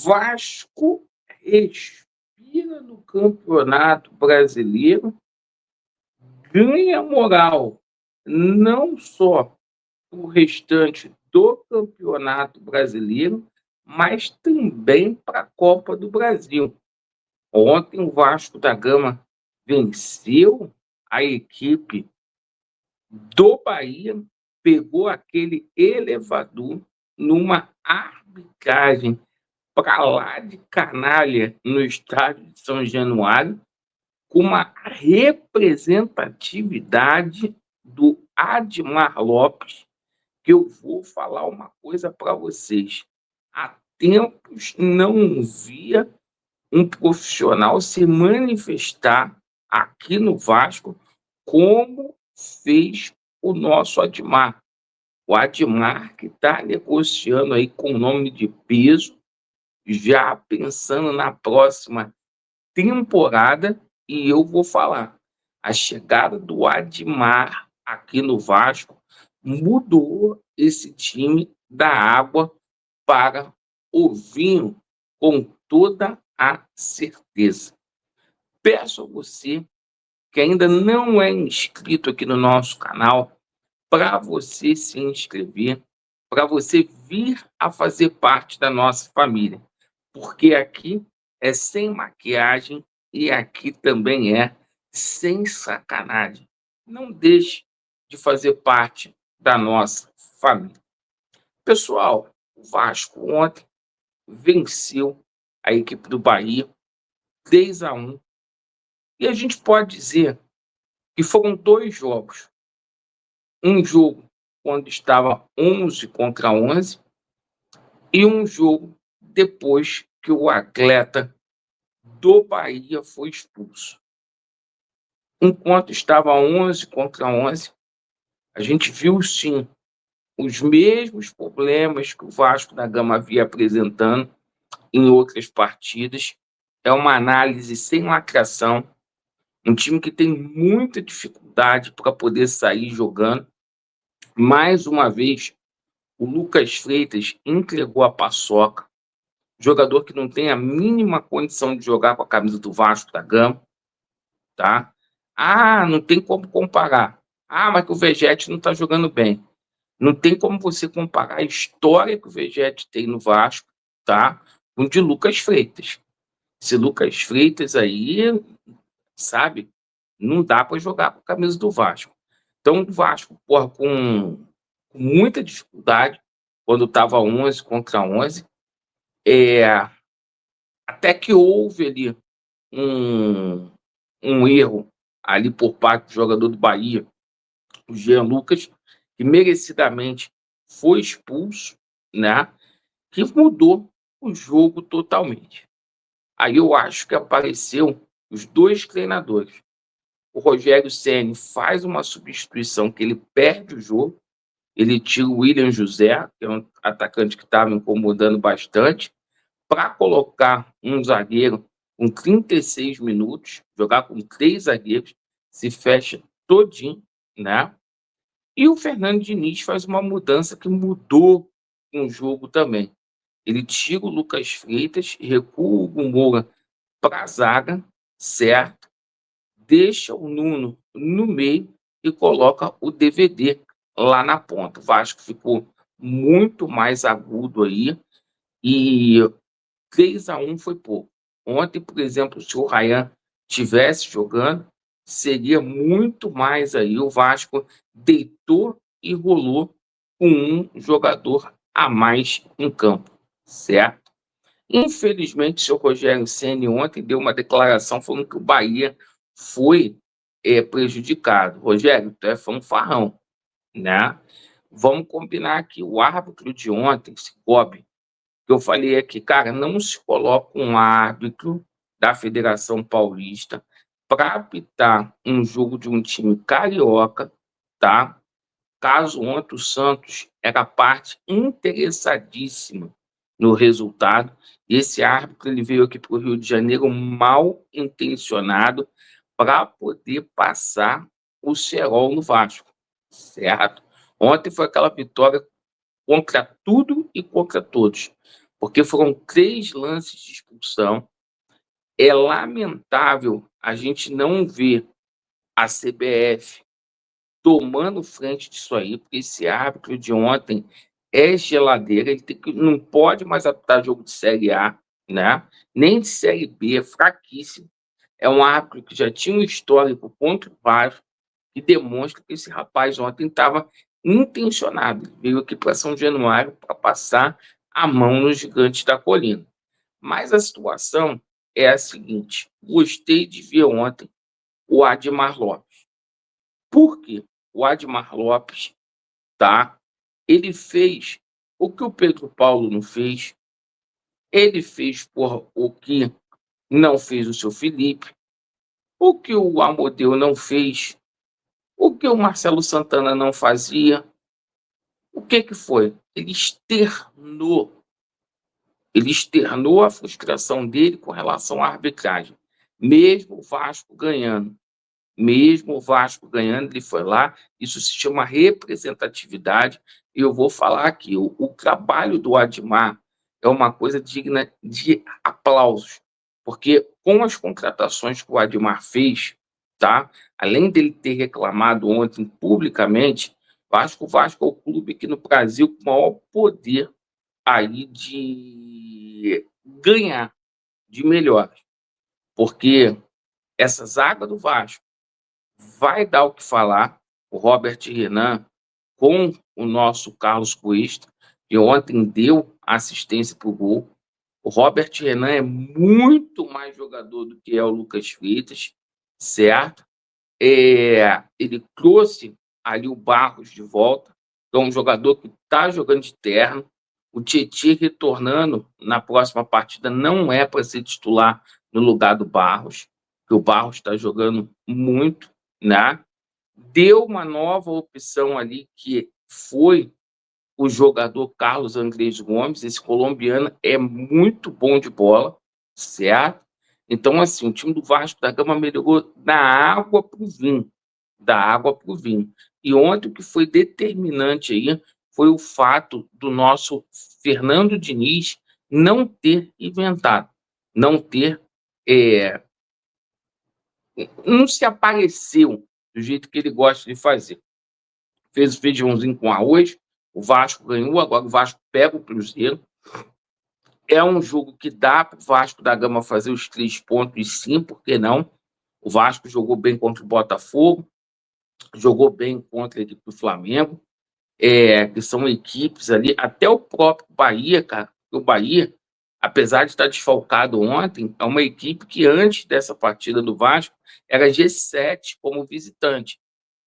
Vasco respira no Campeonato Brasileiro, ganha moral não só para o restante do Campeonato Brasileiro, mas também para a Copa do Brasil. Ontem o Vasco da Gama venceu a equipe do Bahia, pegou aquele elevador numa arbitragem para lá de canalha no estádio de São Januário, com uma representatividade do Admar Lopes, que eu vou falar uma coisa para vocês. Há tempos não via um profissional se manifestar aqui no Vasco como fez o nosso Admar. O Admar que está negociando aí com nome de peso, já pensando na próxima temporada, e eu vou falar, a chegada do Admar aqui no Vasco mudou esse time da água para o vinho, com toda a certeza. Peço a você que ainda não é inscrito aqui no nosso canal, para você se inscrever, para você vir a fazer parte da nossa família, porque aqui é sem maquiagem e aqui também é sem sacanagem. Não deixe de fazer parte da nossa família. Pessoal, o Vasco ontem venceu a equipe do Bahia 3-1, e a gente pode dizer que foram dois jogos. Um jogo quando estava 11 contra 11 e um jogo depois que o atleta do Bahia foi expulso. Enquanto estava 11 contra 11, a gente viu sim os mesmos problemas que o Vasco da Gama havia apresentando em outras partidas. É uma análise sem lacração, um time que tem muita dificuldade para poder sair jogando. Mais uma vez, o Lucas Freitas entregou a paçoca, jogador que não tem a mínima condição de jogar com a camisa do Vasco da Gama, tá? Ah, não tem como comparar. Ah, mas que o Vegete não está jogando bem. Não tem como você comparar a história que o Vegete tem no Vasco, tá? Com o de Lucas Freitas. Esse Lucas Freitas aí, sabe, não dá para jogar com a camisa do Vasco. Então, o Vasco, porra, com muita dificuldade, quando estava 11 contra 11, até que houve ali um, um erro ali por parte do jogador do Bahia, o Jean Lucas, que merecidamente foi expulso, né? Que mudou o jogo totalmente. Aí eu acho que apareceu os dois treinadores. O Rogério Ceni faz uma substituição que ele perde o jogo, ele tira o William José, que é um atacante que estava incomodando bastante, para colocar um zagueiro com 36 minutos, jogar com 3 zagueiros, se fecha todinho, né? E o Fernando Diniz faz uma mudança que mudou o jogo também. Ele tira o Lucas Freitas, recua o Hugo Moura para a zaga, certo? Deixa o Nuno no meio e coloca o DVD lá na ponta. O Vasco ficou muito mais agudo aí, e 3-1 foi pouco. Ontem, por exemplo, se o Ryan tivesse jogando, seria muito mais aí. O Vasco deitou e rolou com um jogador a mais em campo, certo? Infelizmente, o seu Rogério Ceni ontem deu uma declaração falando que o Bahia foi prejudicado. Rogério, tu é fanfarrão, né? Vamos combinar aqui. O árbitro de ontem, esse Gobi, que eu falei aqui, cara, não se coloca um árbitro da Federação Paulista para apitar um jogo de um time carioca, tá? Caso ontem o Santos era parte interessadíssima no resultado, e esse árbitro ele veio aqui para o Rio de Janeiro mal intencionado para poder passar o cerol no Vasco, certo? Ontem foi aquela vitória contra tudo e contra todos. porque foram 3 lances de expulsão. É lamentável a gente não ver a CBF tomando frente disso aí, porque esse árbitro de ontem é geladeira, ele não pode mais apitar jogo de Série A, né? Nem de Série B, é fraquíssimo. É um árbitro que já tinha um histórico contra o Vasco, que demonstra que esse rapaz ontem estava intencionado. Ele veio aqui para São Januário para passar a mão nos gigantes da colina. Mas a situação é a seguinte: gostei de ver ontem o Admar Lopes. Por quê? O Admar Lopes, tá? Ele fez o que o Pedro Paulo não fez, ele fez o que não fez o seu Felipe, o que o Amodeu não fez, o que o Marcelo Santana não fazia. O que que foi? Ele externou a frustração dele com relação à arbitragem, mesmo o Vasco ganhando. Mesmo o Vasco ganhando, ele foi lá. Isso se chama representatividade. E eu vou falar aqui: o trabalho do Admar é uma coisa digna de aplausos, porque com as contratações que o Admar fez, tá? Além dele ter reclamado ontem publicamente, o Vasco é o clube aqui no Brasil com o maior poder aí de ganhar de melhor, porque essa zaga do Vasco vai dar o que falar. O Robert Renan com o nosso Carlos Cuesta, que ontem deu assistência para o gol. O Robert Renan é muito mais jogador do que é o Lucas Freitas, certo? Ele trouxe ali o Barros de volta, que é um jogador que está jogando de terno. O Tietchan retornando na próxima partida não é para ser titular no lugar do Barros, que o Barros está jogando muito, né? Deu uma nova opção ali, que foi o jogador Carlos Andrés Gomes. Esse colombiano é muito bom de bola, certo? Então, assim, o time do Vasco da Gama melhorou da água para o vinho, da água para o vinho. E ontem o que foi determinante aí foi o fato do nosso Fernando Diniz não ter inventado, não ter, não se apareceu do jeito que ele gosta de fazer. Fez o feijãozinho com arroz, o Vasco ganhou, agora o Vasco pega o Cruzeiro. É um jogo que dá para o Vasco da Gama fazer os 3 pontos, e sim, por que não? O Vasco jogou bem contra o Botafogo, jogou bem contra a equipe do Flamengo, que são equipes ali, até o próprio Bahia, cara. O Bahia, apesar de estar desfalcado ontem, é uma equipe que antes dessa partida do Vasco era G7 como visitante.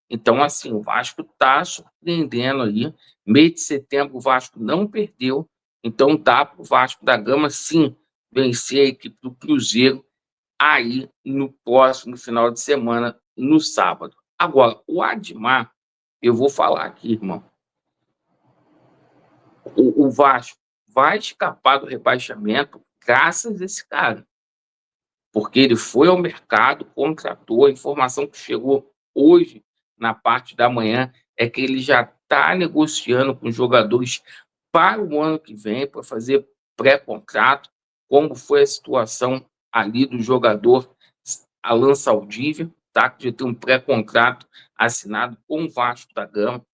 Então, assim, o Vasco está surpreendendo aí. Mês de setembro, o Vasco não perdeu. Então, dá para o Vasco da Gama, sim, vencer a equipe do Cruzeiro aí no próximo final de semana, no sábado. Agora, o Admar, eu vou falar aqui, irmão. O Vasco vai escapar do rebaixamento graças a esse cara, porque ele foi ao mercado, contratou. A informação que chegou hoje, na parte da manhã, é que ele já está negociando com jogadores para o ano que vem, para fazer pré-contrato, como foi a situação ali do jogador Alan Saldívia, tá? Que já tem um pré-contrato assinado com o Vasco da Gama.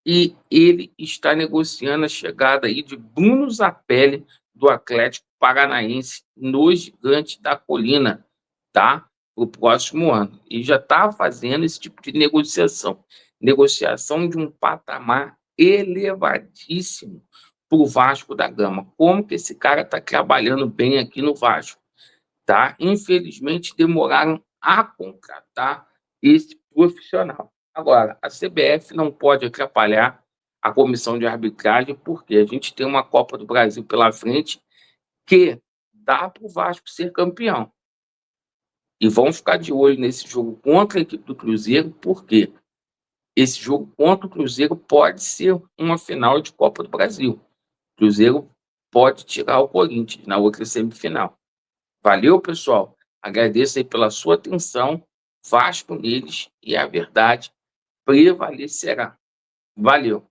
E ele está negociando a chegada aí de Bruno Zapelli, do Atlético Paranaense, no Gigante da Colina, tá? Para o próximo ano. E já está fazendo esse tipo de negociação. Negociação de um patamar elevadíssimo para o Vasco da Gama. Como que esse cara está trabalhando bem aqui no Vasco, tá? Infelizmente, demoraram a contratar esse profissional. Agora, a CBF não pode atrapalhar a comissão de arbitragem, porque a gente tem uma Copa do Brasil pela frente que dá para o Vasco ser campeão. E vamos ficar de olho nesse jogo contra a equipe do Cruzeiro, porque esse jogo contra o Cruzeiro pode ser uma final de Copa do Brasil. O Cruzeiro pode tirar o Corinthians na outra semifinal. Valeu, pessoal. Agradeço aí pela sua atenção. Vasco neles, e a verdade prevalecerá. Valeu.